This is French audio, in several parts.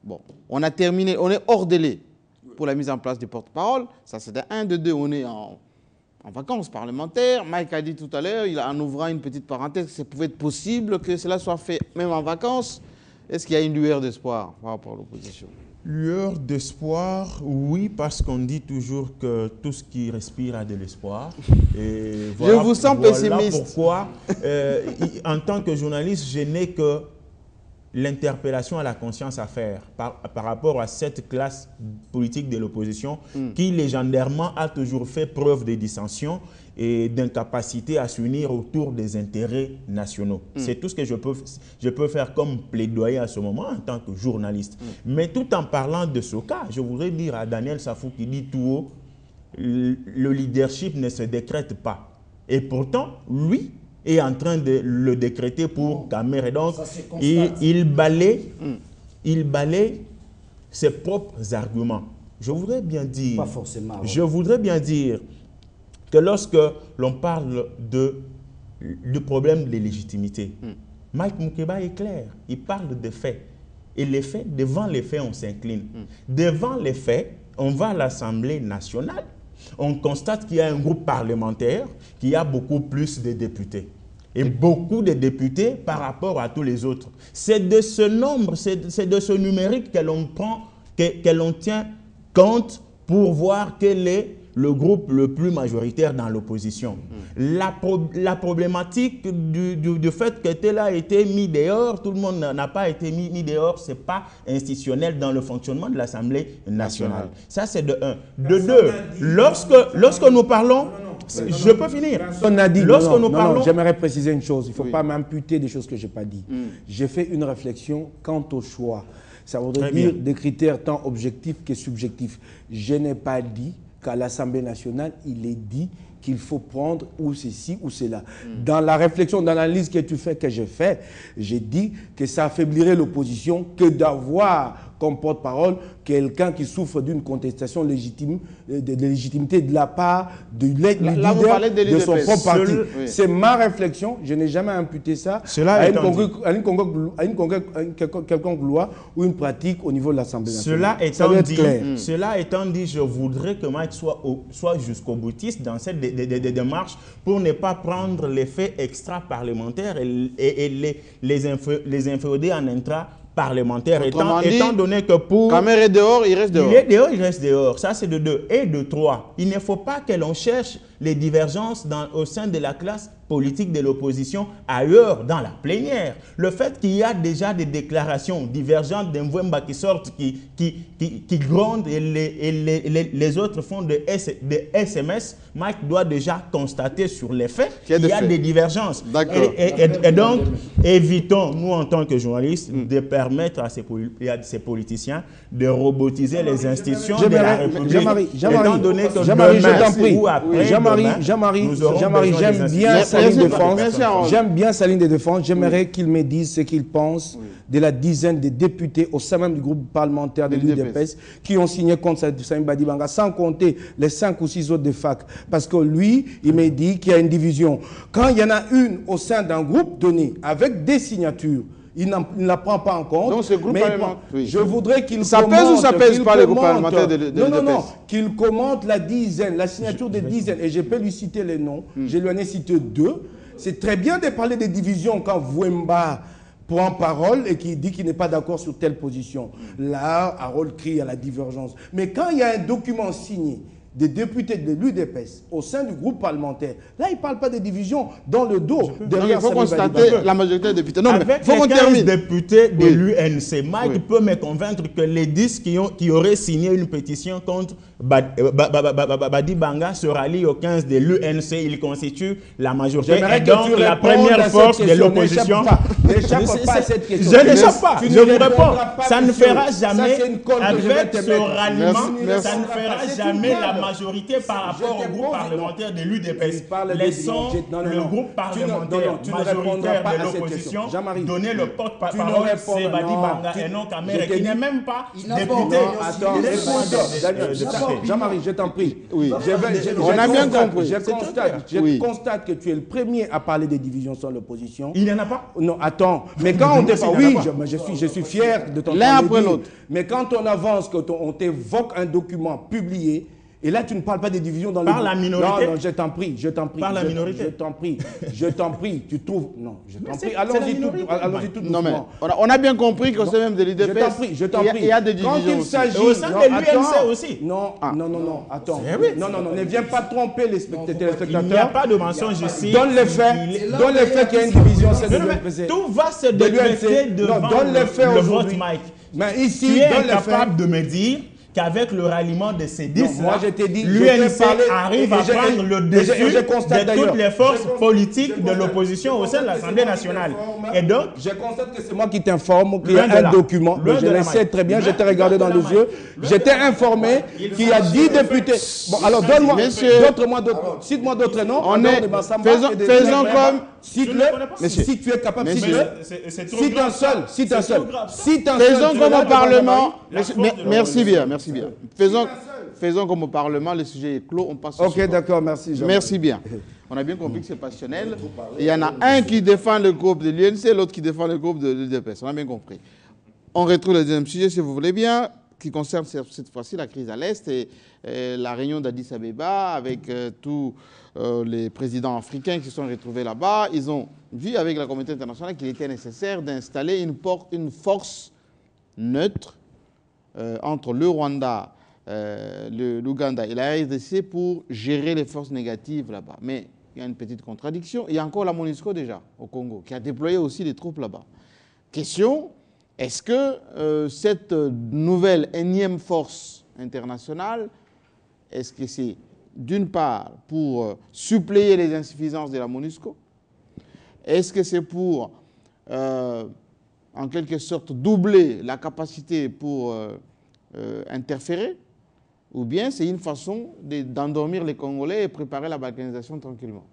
Bon, on a terminé, on est hors délai pour la mise en place du porte-parole. Ça, c'est de 1. De 2, on est en vacances parlementaires. Mike a dit tout à l'heure, en ouvrant une petite parenthèse, que ça pouvait être possible que cela soit fait même en vacances. Est-ce qu'il y a une lueur d'espoir par rapport à l'opposition? Lueur d'espoir, oui, parce qu'on dit toujours que tout ce qui respire a de l'espoir. Voilà, je vous sens pessimiste. Pourquoi, en tant que journaliste, je n'ai que l'interpellation à la conscience à faire par rapport à cette classe politique de l'opposition qui légendairement a toujours fait preuve de dissension et d'incapacité à s'unir autour des intérêts nationaux. C'est tout ce que je peux faire comme plaidoyer à ce moment en tant que journaliste. Mais tout en parlant de ce cas, je voudrais dire à Daniel Safou qui dit tout haut, le leadership ne se décrète pas. Et pourtant, lui est en train de le décréter pour Kamer. Et donc, il balaye ses propres arguments. Je voudrais bien dire... Pas forcément. Je voudrais bien dire que lorsque l'on parle du problème de légitimité, Mike Moukeba est clair. Il parle de faits. Et les faits, devant les faits, on s'incline. Devant les faits, on va à l'Assemblée nationale. On constate qu'il y a un groupe parlementaire qui a beaucoup plus de députés. Et beaucoup de députés par rapport à tous les autres. C'est de ce nombre, c'est de ce numérique que l'on prend, que l'on tient compte pour voir quel est le groupe le plus majoritaire dans l'opposition. La problématique du fait que tel a été mis dehors, tout le monde n'a pas été mis dehors, ce n'est pas institutionnel dans le fonctionnement de l'Assemblée nationale. Ça, c'est de 1. De 2, lorsque nous parlons... Je peux finir. On a dit, non, j'aimerais préciser une chose. Il ne faut pas m'imputer des choses que je n'ai pas dit. J'ai fait une réflexion quant au choix. Ça voudrait dire des critères tant objectifs que subjectifs. Je n'ai pas dit qu'à l'Assemblée nationale, il est dit qu'il faut prendre ou ceci ou cela. Dans la réflexion, dans l'analyse que tu fais, que j'ai fait, j'ai dit que ça affaiblirait l'opposition que d'avoir comme porte-parole quelqu'un qui souffre d'une contestation légitime, de légitimité de la part du leader de son propre parti. C'est ma réflexion, je n'ai jamais imputé ça à une quelconque loi ou une pratique au niveau de l'Assemblée nationale. Cela étant dit, je voudrais que Mike soit jusqu'au boutiste dans cette démarche pour ne pas prendre les faits extra-parlementaires et les inféoder en intra-parlementaire. Étant donné que pour... Kamer est dehors, il reste dehors. Il est dehors, il reste dehors. Ça, c'est de 2. Et de 3, il ne faut pas que l'on cherche les divergences au sein de la classe politique de l'opposition ailleurs dans la plénière. Le fait qu'il y a déjà des déclarations divergentes d'Mvemba qui sortent, qui grondent et les autres font des SMS, Mike doit déjà constater sur les faits qu'il y a des divergences. Et donc, évitons, nous en tant que journalistes, de permettre à ces politiciens de robotiser les institutions de la République. Étant donné que Jean-Marie, j'aime bien sa ligne de défense. J'aime bien sa ligne de défense. J'aimerais qu'il me dise ce qu'il pense de la dizaine de députés au sein même du groupe parlementaire de l'UDPS qui ont signé contre Saïm Badibanga, sans compter les 5 ou 6 autres de FAC. Parce que lui, il me dit qu'il y a une division. Quand il y en a une au sein d'un groupe donné avec des signatures, il ne la prend pas en compte. Donc ce groupe parlementaire, je voudrais qu'il ça commente, pèse ou ça pèse pas le groupe parlementaire de Non, qu'il commente la dizaine, la signature des dizaines. Et je peux lui citer les noms. Je lui en ai cité 2. C'est très bien de parler des divisions quand Wemba prend parole et qui dit qu'il n'est pas d'accord sur telle position. Là, Harold crie à la divergence. Mais quand il y a un document signé des députés de l'UDPS au sein du groupe parlementaire, là, il ne parle pas de division dans le dos. Il faut constater la majorité des députés. Non, avec les 15 députés de l'UNC, Mike peut me convaincre que les 10 qui auraient signé une pétition contre Badibanga se rallient aux 15 de l'UNC. Ils constituent la majorité. Et donc, la première force de l'opposition... N'échappe pas à cette question. Je n'échappe pas. Je vous réponds. Ça ne fera jamais, avec ce ralliement, ça ne fera jamais la majorité par rapport au groupe parlementaire de l'UDPS. Laissons le groupe parlementaire majoritaire de l'opposition donner le porte-parole Sebadi Banga et non Kamere, qui n'est même pas député. Jean-Marie, je t'en prie. Oui. On a bien compris. Je constate que tu es le premier à parler des divisions sans l'opposition. Il n'y en a pas. Non, attends. Mais quand on débat, oui, je suis fier de ton l'un après l'autre. Mais quand on avance, quand on t'évoque un document publié, et là, tu ne parles pas des divisions dans le... Par la minorité. Non, je t'en prie, je t'en prie. Par la minorité. Je t'en prie, tu trouves... Non, je t'en prie, allons-y tout doucement. Non, mais on a bien compris que c'est même de l'UDPS. Je t'en prie. Il y a des divisions. Quand il s'agit... Au sein de l'UNC aussi. Non, attends. Non, ne viens pas tromper les téléspectateurs. Il n'y a pas de mensonge ici. Donne les faits qu'il y a une division, c'est de l'UNPC. Tout va se décréter devant le vote, Mike. Mais ici, tu es incapable de me dire qu'avec le ralliement de ces 10, l'UNC arrive à prendre le dessus de toutes les forces politiques de l'opposition au sein de l'Assemblée nationale. Et donc, je constate que c'est moi qui t'informe qu'il y a un document. Je le sais très bien, je t'ai regardé dans les yeux. J'étais informé qu'il y a 10 députés. Bon, alors donne-moi d'autres, cite-moi d'autres noms. Faisons comme... Si tu es capable, cite un seul. Faisons comme au Parlement. Merci bien. Faisons comme au Parlement, le sujet est clos, on passe au suivant. Ok, d'accord, merci Jean. Merci bien. On a bien compris que c'est passionnel. Il y en a un qui défend le groupe de l'UNC, l'autre qui défend le groupe de l'UDPS. On a bien compris. On retrouve le deuxième sujet, si vous voulez bien, qui concerne cette fois-ci la crise à l'Est et la réunion d'Addis Abeba avec tous les présidents africains qui se sont retrouvés là-bas. Ils ont vu avec la communauté internationale qu'il était nécessaire d'installer une force neutre entre le Rwanda, l'Ouganda et la RDC pour gérer les forces négatives là-bas. Mais il y a une petite contradiction. Il y a encore la MONUSCO déjà au Congo qui a déployé aussi des troupes là-bas. Question, est-ce que cette nouvelle énième force internationale, est-ce que c'est d'une part pour suppléer les insuffisances de la MONUSCO? Est-ce que c'est pour en quelque sorte doubler la capacité pour interférer, ou bien c'est une façon d'endormir les Congolais et préparer la balkanisation tranquillement?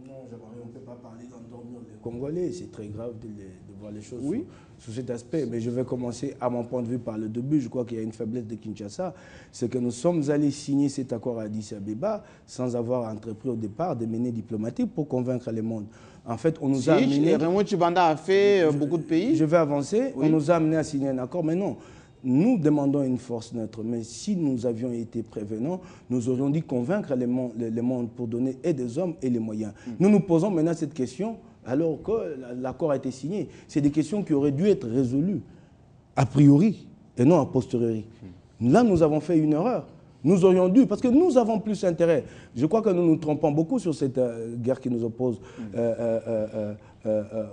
Non, on ne peut pas parler d'endormir les Congolais, c'est très grave de voir les choses sous cet aspect. Mais je vais commencer à mon point de vue par le début. Je crois qu'il y a une faiblesse de Kinshasa, c'est que nous sommes allés signer cet accord à Addis Abeba sans avoir entrepris au départ des menées diplomatiques pour convaincre le monde. En fait, on nous a amené... Raymond Tshibanda a fait beaucoup de pays. Je vais avancer. Oui. On nous a amené à signer un accord, mais non. Nous demandons une force neutre, mais si nous avions été prévenants, nous aurions dû convaincre le monde pour donner et des hommes et les moyens. Nous nous posons maintenant cette question alors que l'accord a été signé. C'est des questions qui auraient dû être résolues a priori et non a posteriori. Là, nous avons fait une erreur. Nous aurions dû, parce que nous avons plus intérêt. Je crois que nous nous trompons beaucoup sur cette guerre qui nous oppose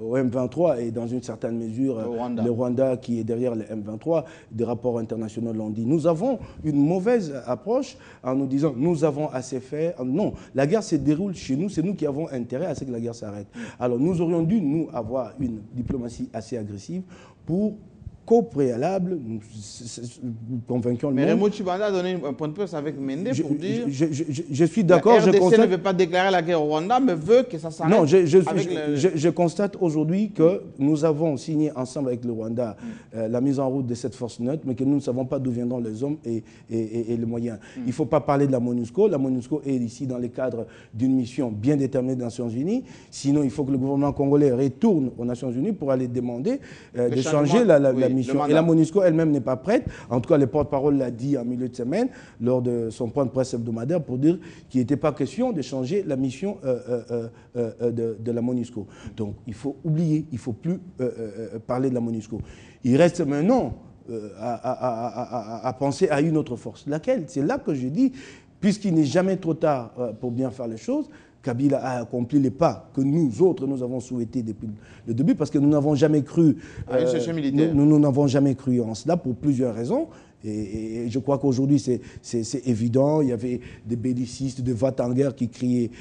au M23 et dans une certaine mesure le Rwanda qui est derrière le M23. Des rapports internationaux l'ont dit. Nous avons une mauvaise approche en nous disant nous avons assez fait. Non, la guerre se déroule chez nous, c'est nous qui avons intérêt à ce que la guerre s'arrête. Alors nous aurions dû, nous, avoir une diplomatie assez agressive pour qu'au préalable, nous convainquions le monde. Mais Raymond Tshibanda a donné un point de presse avec Mende pour dire... Je suis d'accord. La RDC ne veut pas déclarer la guerre au Rwanda, mais veut que ça s'arrête. Non, je constate aujourd'hui que nous avons signé ensemble avec le Rwanda la mise en route de cette force neutre, mais que nous ne savons pas d'où viendront les hommes et les moyens. Il ne faut pas parler de la MONUSCO. La MONUSCO est ici dans le cadre d'une mission bien déterminée des Nations Unies. Sinon, il faut que le gouvernement congolais retourne aux Nations Unies pour aller demander de changer la mission. Et la MONUSCO elle-même n'est pas prête. En tout cas, le porte-parole l'a dit en milieu de semaine, lors de son point de presse hebdomadaire, pour dire qu'il n'était pas question de changer la mission de la MONUSCO. Donc, il faut oublier, il ne faut plus parler de la MONUSCO. Il reste maintenant à penser à une autre force. Laquelle? C'est là que je dis, puisqu'il n'est jamais trop tard pour bien faire les choses, Kabila a accompli les pas que nous autres, nous avons souhaité depuis le début, parce que nous n'avons jamais cru... nous n'avons jamais cru en cela pour plusieurs raisons. Et je crois qu'aujourd'hui, c'est évident. Il y avait des bellicistes, des va-t-en-guerre qui criaient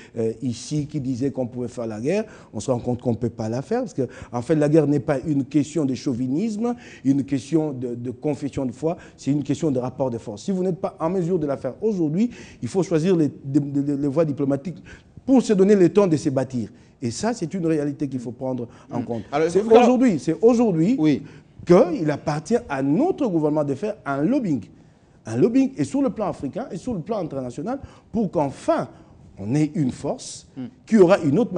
ici, qui disaient qu'on pouvait faire la guerre. On se rend compte qu'on ne peut pas la faire, parce que, en fait, la guerre n'est pas une question de chauvinisme, une question de confession de foi, c'est une question de rapport de force. Si vous n'êtes pas en mesure de la faire aujourd'hui, il faut choisir les voies diplomatiques pour se donner le temps de se bâtir. Et ça, c'est une réalité qu'il faut prendre en compte. C'est aujourd'hui oui, qu'il appartient à notre gouvernement de faire un lobbying et sur le plan africain et sur le plan international pour qu'enfin on ait une force qui aura une autre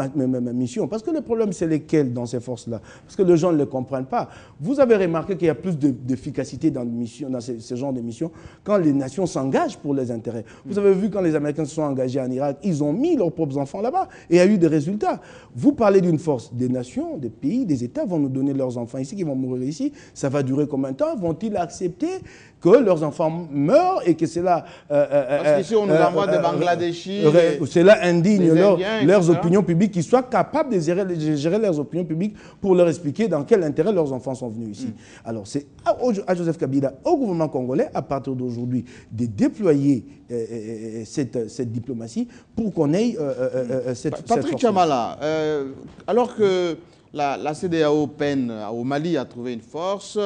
mission. Parce que le problème, c'est lesquels dans ces forces-là? Parce que les gens ne le comprennent pas. Vous avez remarqué qu'il y a plus d'efficacité dans ce genre de missions quand les nations s'engagent pour les intérêts. Vous avez vu quand les Américains se sont engagés en Irak, ils ont mis leurs propres enfants là-bas et il y a eu des résultats. Vous parlez d'une force, des nations, des pays, des États vont nous donner leurs enfants ici, qui vont mourir ici. Ça va durer combien de temps? Vont-ils accepter que leurs enfants meurent et que c'est là... Parce qu'ici, on nous envoie des Bangladeshis... C'est là indigne leurs opinions publiques, qu'ils soient capables de gérer leurs opinions publiques pour leur expliquer dans quel intérêt leurs enfants sont venus ici. Alors, c'est à Joseph Kabila, au gouvernement congolais, à partir d'aujourd'hui, de déployer cette diplomatie pour qu'on ait cette Patrick Chamala, alors que la CEDEAO peine au Mali à trouver une force,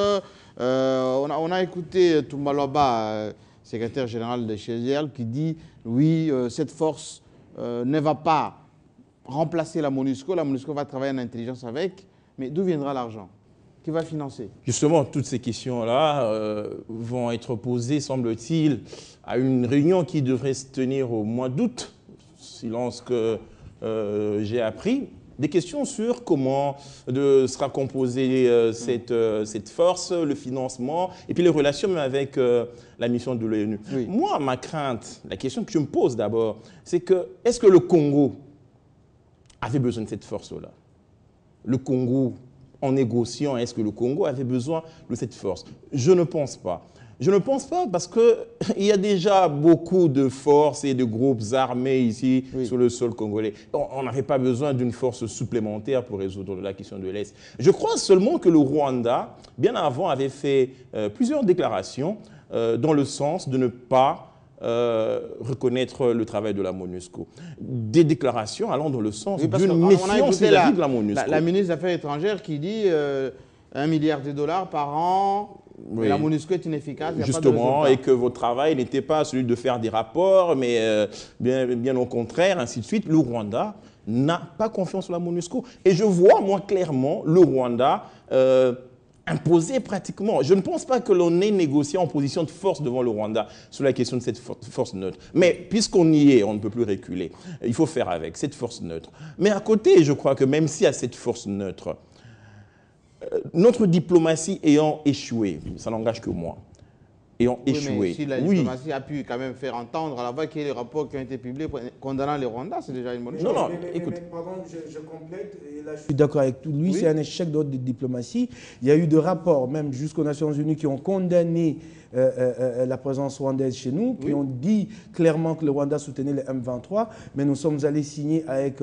on a écouté Toumaloba, secrétaire général de CGL, qui dit oui, cette force ne va pas remplacer la MONUSCO va travailler en intelligence avec, mais d'où viendra l'argent? Qui va financer? Justement, toutes ces questions-là vont être posées, semble-t-il, à une réunion qui devrait se tenir au mois d'août, silence que j'ai appris. Des questions sur comment sera composée cette force, le financement, et puis les relations même avec la mission de l'ONU. Oui. Moi, ma crainte, la question que je me pose d'abord, c'est que, est-ce que le Congo avait besoin de cette force-là? Le Congo, en négociant, est-ce que le Congo avait besoin de cette force? Je ne pense pas. Je ne pense pas parce qu'il y a déjà beaucoup de forces et de groupes armés ici sur le sol congolais. On n'avait pas besoin d'une force supplémentaire pour résoudre la question de l'Est. Je crois seulement que le Rwanda, bien avant, avait fait plusieurs déclarations dans le sens de ne pas reconnaître le travail de la MONUSCO. Des déclarations allant dans le sens d'une méfiance vis-à-vis de la MONUSCO. La ministre des Affaires étrangères qui dit 1 milliard de dollars par an. Oui. La MONUSCO est inefficace. Justement, et que votre travail n'était pas celui de faire des rapports, mais bien au contraire, ainsi de suite. Le Rwanda n'a pas confiance en la MONUSCO. Et je vois, moi, clairement, le Rwanda imposer pratiquement. Je ne pense pas que l'on ait négocié en position de force devant le Rwanda sur la question de cette force neutre. Mais puisqu'on y est, on ne peut plus reculer. Il faut faire avec cette force neutre. Mais à côté, je crois que même s'il y a cette force neutre, notre diplomatie ayant échoué, ça n'engage que moi, ayant échoué. Mais si la diplomatie a pu quand même faire entendre à la voix qu'il y ait les rapports qui ont été publiés condamnant le Rwanda, c'est déjà une bonne chose. Non, écoute. Pardon, je complète, et là je suis d'accord avec tout. Lui, c'est un échec de diplomatie. Il y a eu des rapports, même jusqu'aux Nations Unies, qui ont condamné la présence rwandaise chez nous, qui ont dit clairement que le Rwanda soutenait les M23, mais nous sommes allés signer avec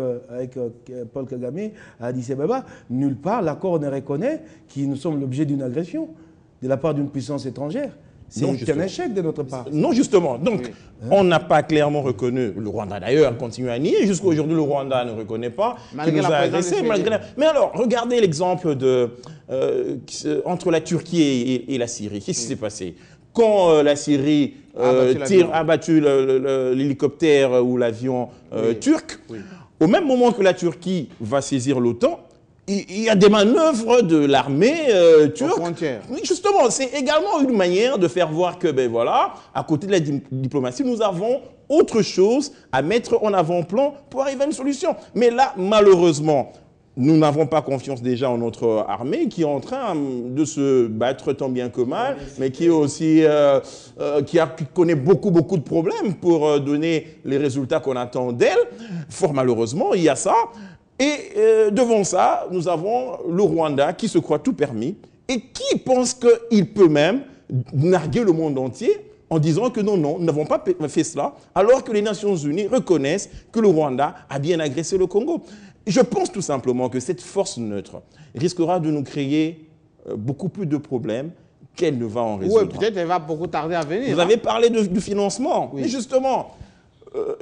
Paul Kagame à Addis Abeba. Nulle part, l'accord ne reconnaît que nous sommes l'objet d'une agression de la part d'une puissance étrangère. C'est un échec de notre part. Non, justement. Donc, on n'a pas clairement reconnu. Le Rwanda, d'ailleurs, continue à nier. Jusqu'à aujourd'hui, le Rwanda ne reconnaît pas. Malgré la présence Mais alors, regardez l'exemple entre la Turquie et la Syrie. Qu'est-ce qui s'est passé? Quand la Syrie a battu l'hélicoptère ou l'avion turc, au même moment que la Turquie va saisir l'OTAN, il y a des manœuvres de l'armée turque. Oui, justement, c'est également une manière de faire voir que, ben voilà, à côté de la diplomatie, nous avons autre chose à mettre en avant-plan pour arriver à une solution. Mais là, malheureusement, nous n'avons pas confiance déjà en notre armée qui est en train de se battre tant bien que mal, mais qui est aussi qui connaît beaucoup de problèmes pour donner les résultats qu'on attend d'elle. Fort malheureusement, il y a ça. Et devant ça, nous avons le Rwanda qui se croit tout permis et qui pense qu'il peut même narguer le monde entier en disant que non, nous n'avons pas fait cela, alors que les Nations Unies reconnaissent que le Rwanda a bien agressé le Congo. Je pense tout simplement que cette force neutre risquera de nous créer beaucoup plus de problèmes qu'elle ne va en résoudre. Oui, peut-être elle va beaucoup tarder à venir. Vous avez parlé du financement. Oui. Mais justement,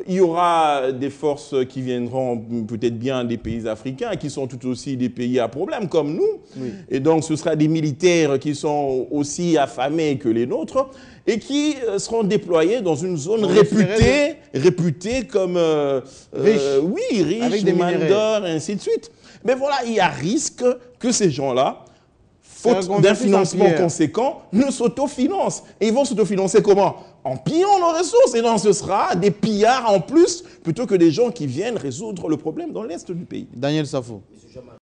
il y aura des forces qui viendront peut-être bien des pays africains, qui sont tout aussi des pays à problème comme nous. Oui. Et donc, ce sera des militaires qui sont aussi affamés que les nôtres et qui seront déployés dans une zone réputée comme riche, avec des mines d'or, et ainsi de suite. Mais voilà, il y a risque que ces gens-là, faute d'un financement conséquent, ne s'autofinancent. Et ils vont s'autofinancer comment? En pillant nos ressources. Et donc, ce sera des pillards en plus, plutôt que des gens qui viennent résoudre le problème dans l'Est du pays. Daniel Safo.